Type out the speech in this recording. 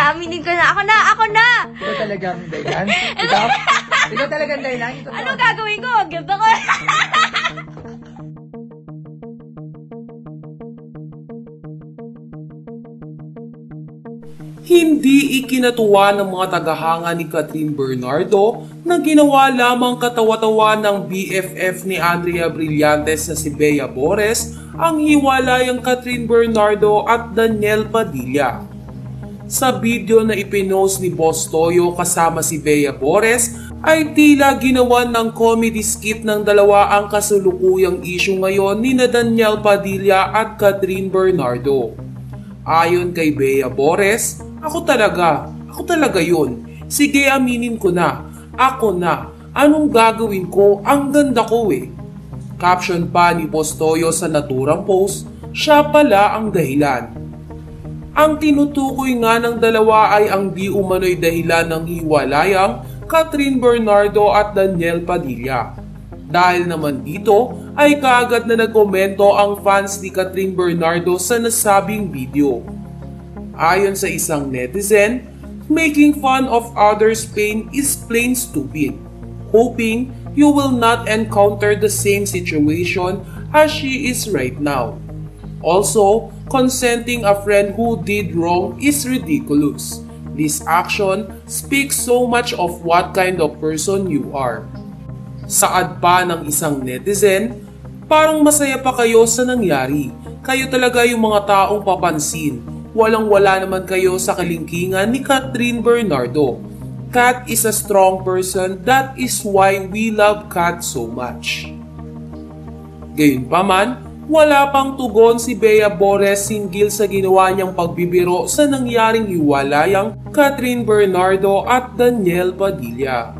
Aminin ko na. Ako na! Ako na! Ikaw talagang dahilan? Ikaw talagang dahilan? Ano gagawin ko? Guilt ako. Hindi ikinatuwa ng mga tagahanga ni Catherine Bernardo na ginawa lamang katawa-tawa ng BFF ni Andrea Brillantes na si Bea Bores ang hiwalayang Catherine Bernardo at Daniel Padilla. Sa video na ipinost ni Boss Toyo kasama si Bea Bores ay tila ginawan ng comedy skit ng dalawa ang kasulukuyang issue ngayon ni na Daniel Padilla at Catherine Bernardo. Ayon kay Bea Bores, ako talaga yun. Sige, aminin ko na. Ako na. Anong gagawin ko? Ang ganda ko eh. Caption pa ni Boss Toyo sa naturang post, siya pala ang dahilan. Ang tinutukoy nga ng dalawa ay ang di umano'y dahilan ng hiwalayang Catherine Bernardo at Daniel Padilla. Dahil naman dito ay kaagad na nagkomento ang fans ni Catherine Bernardo sa nasabing video. Ayon sa isang netizen, making fun of others' pain is plain stupid. Hoping you will not encounter the same situation as she is right now. Also, consenting a friend who did wrong is ridiculous. This action speaks so much of what kind of person you are. Saad pa ng isang netizen, parang masaya pa kayo sa nangyari. Kayo talaga yung mga taong papansin. Walang-wala naman kayo sa kalingkingan ni Catherine Bernardo. Kat is a strong person, that is why we love Kat so much. Gayunpaman, wala pang tugon si Bea Bores hinggil sa ginawa niyang pagbibiro sa nangyaring hiwalayang Catherine Bernardo at Daniel Padilla.